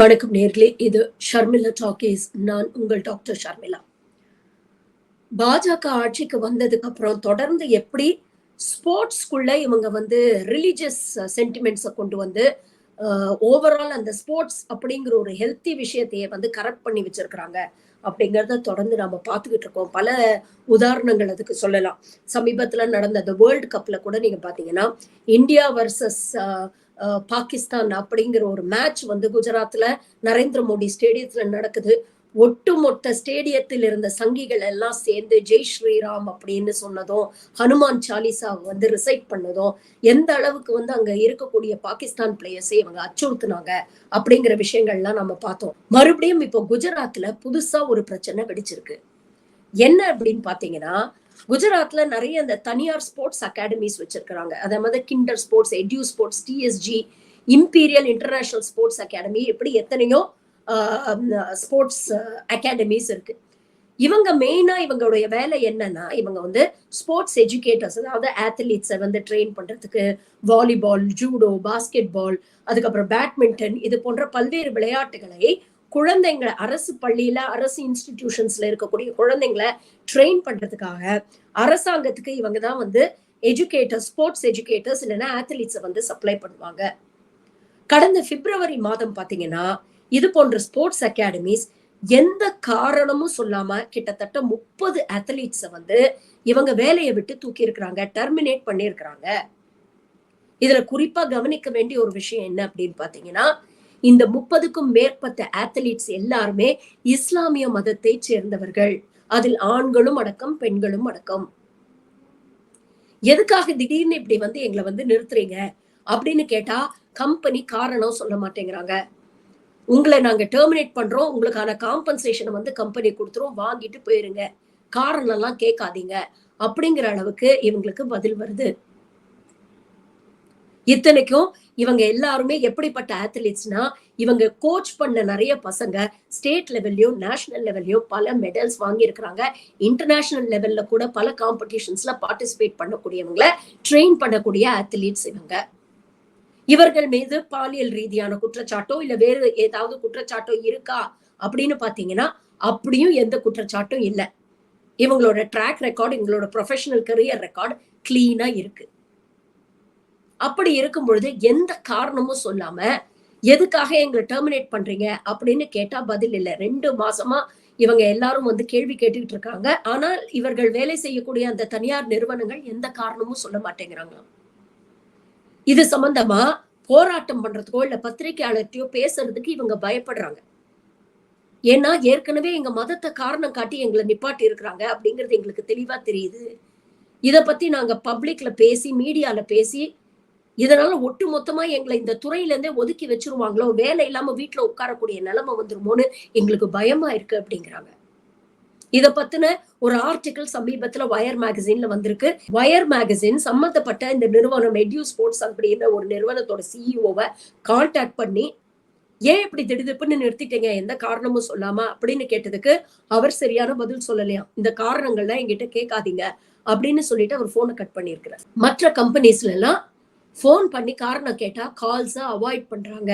வணக்கம் நேர்களே, இது ஷர்மிளா டாக்கீஸ். நான் உங்கள் டாக்டர் ஷர்மிளா. பாஜக ஆட்சிக்கு வந்ததுக்கு அப்புறம் தொடர்ந்து எப்படி ஸ்போர்ட்ஸ்குள்ள இவங்க வந்து ரிலிஜியஸ் சென்டிமெண்ட்ஸை கொண்டு வந்து ஓவரால் அந்த ஸ்போர்ட்ஸ் அப்படிங்கிற ஒரு ஹெல்த்தி விஷயத்தையே வந்து கரெக்ட் பண்ணி வச்சிருக்கிறாங்க அப்படிங்கிறத தொடர்ந்து நம்ம பார்த்துக்கிட்டு இருக்கோம். பல உதாரணங்கள் அதுக்கு சொல்லலாம். சமீபத்துல நடந்த அந்த வேர்ல்டு கப்ல கூட நீங்க பாத்தீங்கன்னா, இந்தியா வர்சஸ் பாகிஸ்தான் அப்படிங்கிற ஒரு மேட்ச் வந்து குஜராத்ல நரேந்திர மோடி ஸ்டேடியத்துல நடக்குது. ஒட்டுமொத்த ஸ்டேடியத்தில் இருந்த சங்கிகள் எல்லாம் சேர்ந்து ஜெய் ஸ்ரீராம் அப்படின்னு சொன்னதும், ஹனுமான் சாலிசா வந்து ரிசைட் பண்ணதும், எந்த அளவுக்கு வந்து அங்க இருக்கக்கூடிய பாகிஸ்தான் பிளேயர்ஸை இவங்க அச்சுறுத்தினாங்க அப்படிங்கிற விஷயங்கள்லாம் நம்ம பார்த்தோம். மறுபடியும் இப்போ குஜராத்ல புதுசா ஒரு பிரச்சனை வெடிச்சிருக்கு. என்ன அப்படின்னு பாத்தீங்கன்னா, குஜராத்ல நிறைய இந்த தனியார் ஸ்போர்ட்ஸ் அகாடமிஸ் வச்சிருக்கிறாங்க. அதே மாதிரி kinder sports, ado sports, TSG, imperial international sports academy, இப்படி எத்தனையோ ஸ்போர்ட்ஸ் அகாடமிஸ் இருக்கு. இவங்க மெயினா இவங்களுடைய வேலை என்னன்னா, இவங்க வந்து ஸ்போர்ட்ஸ் எஜுகேட்டர்ஸ், அதாவது ஆத்லீட்ஸை வந்து ட்ரெயின் பண்றதுக்கு வாலிபால், ஜூடோ, பாஸ்கெட் பால், அதுக்கப்புறம் பேட்மிண்டன், இது போன்ற பல்வேறு விளையாட்டுகளை குழந்தைங்களை அரசு பள்ளியில, அரசு இன்ஸ்டிடியூஷன்ஸ்ல இருக்கக்கூடிய குழந்தைங்களை ட்ரெயின் பண்றதுக்காக அரசாங்கத்துக்கு இவங்க தான் வந்து எஜுகேட்டர்ஸ், ஸ்போர்ட்ஸ் எஜுகேட்டர்ஸ் இல்லைன்னா ஆத்லீட்ஸை வந்து சப்ளை பண்ணுவாங்க. கடந்த பிப்ரவரி மாதம் பாத்தீங்கன்னா, இது போன்ற ஸ்போர்ட்ஸ் அகாடமிஸ் எந்த காரணமும் சொல்லாம கிட்டத்தட்ட 30 அத்லீட்ஸை வந்து இவங்க வேலையை விட்டு தூக்கி இருக்கிறாங்க, டெர்மினேட் பண்ணியிருக்கிறாங்க. இதுல குறிப்பா கவனிக்க வேண்டிய ஒரு விஷயம் என்ன அப்படின்னு பாத்தீங்கன்னா, இந்த 30க்கும் மேற்பட்ட அத்லீட்ஸ் எல்லாருமே இஸ்லாமிய மதத்தை சேர்ந்தவர்கள். அதில் ஆண்களும் அடக்கம், பெண்களும் அடக்கம். எதுக்காக திடீர்னு இப்படி வந்து எங்களை வந்து நிறுத்துறீங்க அப்படின்னு கேட்டா, கம்பெனி காரணம் சொல்ல மாட்டேங்கிறாங்க. உங்களை நாங்க டெர்மினேட் பண்றோம், உங்களுக்கான காம்பன்சேஷனை வந்து கம்பெனி கொடுத்துரும், வாங்கிட்டு போயிருங்க, காரணம் எல்லாம் கேட்காதீங்க அப்படிங்கிற அளவுக்கு இவங்களுக்கு பதில் வருது. இத்தனைக்கும் இவங்க எல்லாருமே எப்படிப்பட்ட அத்லீட்ஸ்னா, இவங்க கோச் பண்ண நிறைய பசங்க ஸ்டேட் லெவல்லையும் நேஷனல் லெவல்லையும் பல மெடல்ஸ் வாங்கி இருக்கிறாங்க. இன்டர்நேஷனல் லெவல்ல கூட பல காம்படிஷன்ஸ்ல பார்ட்டிசிபேட் பண்ணக்கூடியவங்களை ட்ரெயின் பண்ணக்கூடிய அத்லீட்ஸ் இவங்க. இவர்கள் மீது பாலியல் ரீதியான குற்றச்சாட்டோ இல்ல வேறு ஏதாவது குற்றச்சாட்டோ இருக்கா அப்படின்னு பாத்தீங்கன்னா, அப்படியும் எந்த குற்றச்சாட்டும் இல்லை. இவங்களோட ட்ராக் ரெக்கார்டு, இவங்களோட ப்ரொஃபஷனல் கரியர் ரெக்கார்டு கிளீனா இருக்கு. அப்படி இருக்கும் பொழுது எந்த காரணமும் சொல்லாம எதுக்காக எங்களை டெர்மினேட் பண்றீங்க அப்படின்னு கேட்டா பதில் இல்லை. 2 மாசமா இவங்க எல்லாரும் வந்து கேள்வி கேட்டுக்கிட்டு இருக்காங்க. ஆனால் இவர்கள் வேலை செய்யக்கூடிய அந்த தனியார் நிறுவனங்கள் எந்த காரணமும் சொல்ல மாட்டேங்கிறாங்க. இது சம்பந்தமா போராட்டம் பண்றதுக்கோ இல்ல பத்திரிகையாளர்கிட்டயோ பேசுறதுக்கு இவங்க பயப்படுறாங்க. ஏன்னா ஏற்கனவே எங்க மதத்தை காரணம் காட்டி எங்களை நிப்பாட்டி இருக்கிறாங்க அப்படிங்கிறது எங்களுக்கு தெளிவா தெரியுது. இத பத்தி நாங்க பப்ளிக்ல பேசி, மீடியால பேசி, இதனால ஒட்டு மொத்தமா எங்களை இந்த துறையில இருந்தே ஒதுக்கி வச்சிருவாங்களோ, வேலை இல்லாம வீட்டுல உட்காரக்கூடிய நிலைமை வந்துருமோன்னு எங்களுக்கு பயமா இருக்கு அப்படிங்கிறாங்க. இத பத்தின ஒரு ஆர்டிகிள் சமீபத்துல வயர் மேகசின்ல வந்திருக்கு. வயர் மேகசின் சம்பந்தப்பட்ட இந்த நிறுவனம் எட்யூ ஸ்போர்ட்ஸ் அப்படின்ற ஒரு நிறுவனத்தோட சிஇஓவை கான்டாக்ட் பண்ணி, ஏன் இப்படி திடுதிப்புன்னு நிறுத்திட்டீங்க, எந்த காரணமும் சொல்லாம அப்படின்னு கேட்டதுக்கு அவர் சரியான பதில் சொல்லலையா. இந்த காரணங்கள்லாம் என்கிட்ட கேட்காதீங்க அப்படின்னு சொல்லிட்டு அவர் போனை கட் பண்ணியிருக்கிறார். மற்ற கம்பெனிஸ்ல எல்லாம் போன் பண்ணி காரணம் கேட்டா கால்ஸ அவாய்ட் பண்றாங்க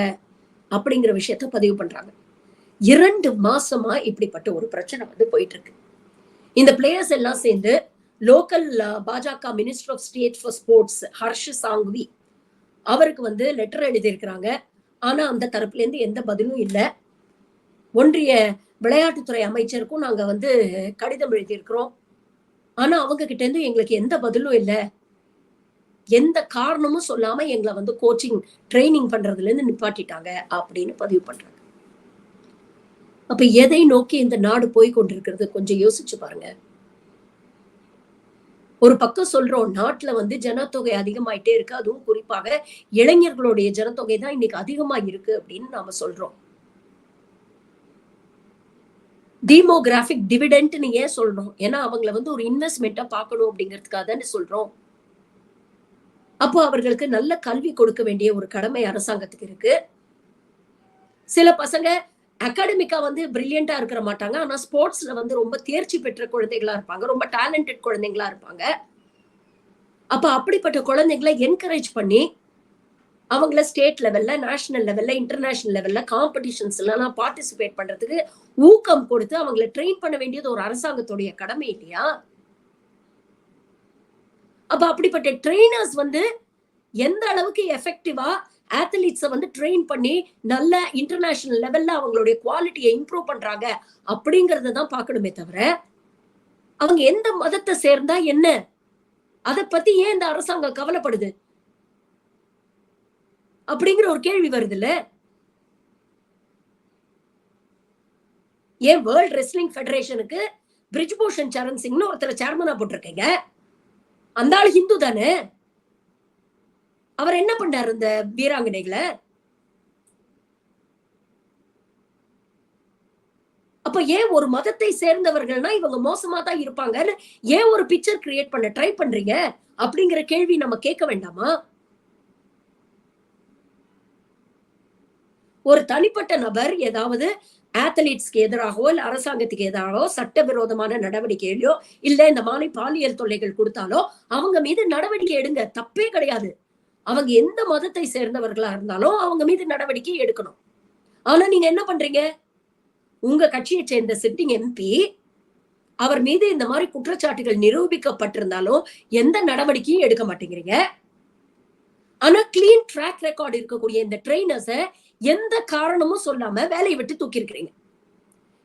அப்படிங்கிற விஷயத்த பதிவு பண்றாங்க. 2 மாசமா இப்படிப்பட்ட ஒரு பிரச்சனை வந்து போயிட்டு இருக்கு. இந்த பிளேயர்ஸ் எல்லாம் சேர்ந்து லோக்கல் பாஜக minister of state for sports Harsh Sanghvi அவருக்கு வந்து லெட்டர் எழுதியிருக்கிறாங்க. ஆனா அந்த தரப்புல இருந்து எந்த பதிலும் இல்லை. ஒன்றிய விளையாட்டுத்துறை அமைச்சருக்கும் நாங்க வந்து கடிதம் எழுதியிருக்கிறோம். ஆனா அவங்க கிட்ட இருந்து எங்களுக்கு எந்த பதிலும் இல்லை. எந்த காரணமும் சொல்லாம எங்களை வந்து கோச்சிங் ட்ரைனிங் பண்றதுல இருந்து நிப்பாட்டிட்டாங்க அப்படின்னு பதிவு பண்றாங்க. அப்ப எதை நோக்கி இந்த நாடு போய் கொண்டிருக்கிறது கொஞ்சம் யோசிச்சு பாருங்க. ஒரு பக்கம் சொல்றோம், நாட்டுல வந்து ஜனத்தொகை அதிகமாயிட்டே இருக்கு, அதுவும் குறிப்பாக இளைஞர்களுடைய ஜனத்தொகை தான் இன்னைக்கு அதிகமா இருக்கு அப்படின்னு நாம சொல்றோம். டீமோகிராபிக் டிவிடெண்ட்னு ஏன் சொல்றோம்? ஏன்னா அவங்களை வந்து ஒரு இன்வெஸ்ட்மெண்ட்டா பார்க்கணும் அப்படிங்கிறதுக்காக தானே சொல்றோம். அப்போ அவர்களுக்கு நல்ல கல்வி கொடுக்க வேண்டிய ஒரு கடமை அரசாங்கத்துக்கு இருக்கு. சில பசங்க அகாடமிக்கா வந்து பிரில்லியண்டா இருக்கிற மாட்டாங்க, ஆனா ஸ்போர்ட்ஸ்ல வந்து ரொம்ப தேர்ச்சி பெற்ற குழந்தைகளா இருப்பாங்க, ரொம்ப டேலண்டட் குழந்தைங்களா இருப்பாங்க. அப்ப அப்படிப்பட்ட குழந்தைகளை என்கரேஜ் பண்ணி அவங்கள ஸ்டேட் லெவல்ல, நேஷனல் லெவல்ல, இன்டர்நேஷனல் லெவல்ல காம்படிஷன்ஸ் எல்லாம் பார்ட்டிசிபேட் பண்றதுக்கு ஊக்கம் கொடுத்து அவங்கள ட்ரெயின் பண்ண வேண்டியது ஒரு அரசாங்கத்துடைய கடமை இல்லையா? அப்ப அப்படிப்பட்ட ட்ரெயினர்ஸ் வந்து எந்த அளவுக்கு எஃபெக்டிவா அத்லீட்ஸ வந்து ட்ரெயின் பண்ணி நல்ல இன்டர்நேஷனல் லெவல்ல அவங்களுடைய குவாலிட்டியை இம்ப்ரூவ் பண்றாங்க அப்படிங்கறத தான் பார்க்கணுமே தவிர அவங்க எந்த மதத்தை சேர்ந்தா என்ன, அதை பத்தி ஏன் இந்த அரசாங்கம் கவலைப்படுது அப்படிங்கிற ஒரு கேள்வி வருது இல்ல? ஏன் வேர்ல்ட் ரெஸ்லிங் ஃபெடரேஷனுக்கு பிரிஜ்பூஷன் சரண் சிங்னு ஒருத்தர் சேர்மனா போட்டிருக்கீங்க. அந்த ஆள் ஹிந்து தானே? அவர் என்ன பண்ணாரு இந்த வீராங்கனைகளை? அப்ப ஏன் ஒரு மதத்தை சேர்ந்தவர்கள்னா இவங்க மோசமா தான் இருப்பாங்கன்னு ஏன் ஒரு பிக்சர் கிரியேட் பண்ண ட்ரை பண்றீங்க அப்படிங்கிற கேள்வி நம்ம கேட்க வேண்டாமா? ஒரு தனிப்பட்ட நபர் ஏதாவது அத்லீட்ஸ்க்கு எதிராகவோ இல்ல அரசாங்கத்துக்கு எதிராகவோ சட்டவிரோதமான நடவடிக்கையிலோ இல்ல இந்த மாதிரி பாலியல் தொல்லைகள் கொடுத்தாலோ அவங்க மீது நடவடிக்கை எடுங்க, தப்பே கிடையாது. அவங்க எந்த மதத்தை சேர்ந்தவர்களா இருந்தாலும் அவங்க மீது நடவடிக்கை எடுக்கணும். ஆனா நீங்க என்ன பண்றீங்க? உங்க கட்சியை சேர்ந்த சிட்டிங் எம்பி அவர் மீது இந்த மாதிரி குற்றச்சாட்டுகள் நிரூபிக்கப்பட்டிருந்தாலும் எந்த நடவடிக்கையும் எடுக்க மாட்டேங்கிறீங்க. ஆனா கிளீன் ட்ராக் ரெக்கார்டு இருக்கக்கூடிய இந்த ட்ரெயினர்ஸ எந்த காரணமும் சொல்லாம வேலையை விட்டு தூக்கி இருக்கிறீங்க.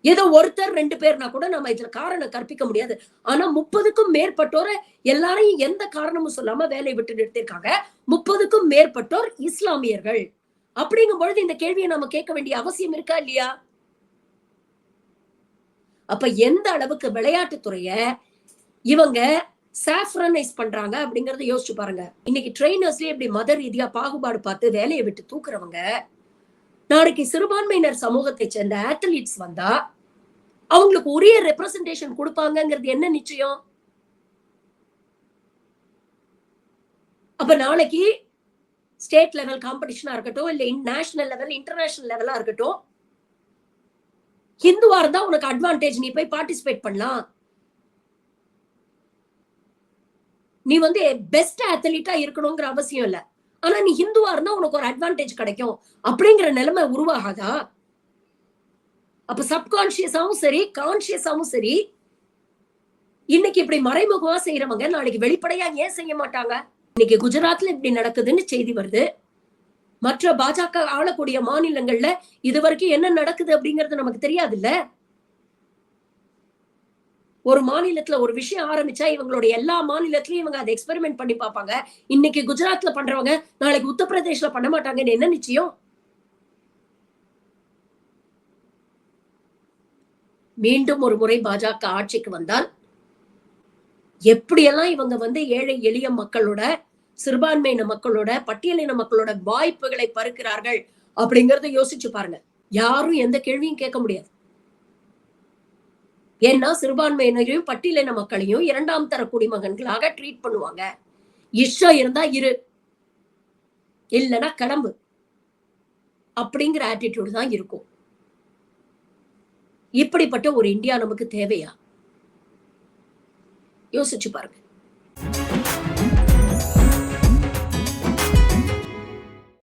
ஏதோ ஒருத்தர் 2 பேர்னா கூட நம்ம இதுல காரணம் கற்பிக்க முடியாது. ஆனா 30க்கும் மேற்பட்டோர எல்லாரையும் எந்த காரணமும் சொல்லாம வேலையை விட்டு நிறுத்திருக்காங்க. 30க்கும் மேற்பட்டோர் இஸ்லாமியர்கள். அப்படிங்கும் பொழுது இந்த கேள்வியை நம்ம கேட்க வேண்டிய அவசியம் இருக்கா இல்லையா? அப்ப எந்த அளவுக்கு விளையாட்டுத்துறைய இவங்க சாஃப்ரனைஸ் பண்றாங்க அப்படிங்கறத யோசிச்சு பாருங்க. இன்னைக்கு ட்ரெயினர்ஸ்லயே இப்படி மத ரீதியா பாகுபாடு பார்த்து வேலையை விட்டு தூக்குறவங்க நாளைக்கு சிறுபான்மையினர் சமூகத்தை சேர்ந்த அத்லீட்ஸ் வந்தா அவங்களுக்கு உரிய ரெப்ரசன்டேஷன் கொடுப்பாங்கிறது என்ன நிச்சயம்? அப்ப நாளைக்கு ஸ்டேட் லெவல் காம்படிஷனா இருக்கட்டும் இல்ல நேஷனல் லெவல் இன்டர்நேஷனல் லெவலா இருக்கட்டும், ஹிந்துவா இருந்தா உனக்கு அட்வான்டேஜ், நீ போய் பார்ட்டிசிபேட் பண்ணலாம். நீ வந்து பெஸ்ட் அத்லீட்டா இருக்கணுங்கிற அவசியம் இல்ல. ஆனா நீ ஹிந்துவா இருந்தா உனக்கு ஒரு அட்வான்டேஜ் கிடைக்கும் அப்படிங்கிற நிலைமை உருவாகாதா? அப்ப சப்கான்சியஸாவும் சரி கான்சியஸாவும் சரி இன்னைக்கு இப்படி மறைமுகமா செய்யறவங்க நாளைக்கு வெளிப்படையா ஏன் செய்ய மாட்டாங்க? இன்னைக்கு குஜராத்ல இப்படி நடக்குதுன்னு செய்தி வருது. மற்ற பாஜக ஆளக்கூடிய மாநிலங்கள்ல இதுவரைக்கும் என்ன நடக்குது அப்படிங்கிறது நமக்கு தெரியாது இல்ல? ஒரு மாநிலத்துல ஒரு விஷயம் ஆரம்பிச்சா இவங்களுடைய எல்லா மாநிலத்திலயும் இவங்க அதை எக்ஸ்பெரிமெண்ட் பண்ணி பார்ப்பாங்க. இன்னைக்கு குஜராத்ல பண்றவங்க நாளைக்கு உத்தரப்பிரதேஷ்ல பண்ண மாட்டாங்கன்னு என்ன நிச்சயம்? மீண்டும் ஒரு முறை பாஜக ஆட்சிக்கு வந்தால் எப்படியெல்லாம் இவங்க வந்து ஏழை எளிய மக்களோட, சிறுபான்மையின மக்களோட, பட்டியலின மக்களோட வாய்ப்புகளை பறிக்கிறார்கள் அப்படிங்கறத யோசிச்சு பாருங்க. யாரும் எந்த கேள்வியும் கேட்க முடியாது. ஏன்னா சிறுபான்மையினரையும் பட்டியலின மக்களையும் 2ஆம் தர குடிமகன்களாக ட்ரீட் பண்ணுவாங்க. இஷ்டம் இருந்தா இரு, இல்லைன்னா கிளம்பு அப்படிங்கிற ஆட்டிடியூட் தான் இருக்கும். இப்படிப்பட்ட ஒரு இந்தியா நமக்கு தேவையா? யோசிச்சு பாருங்க.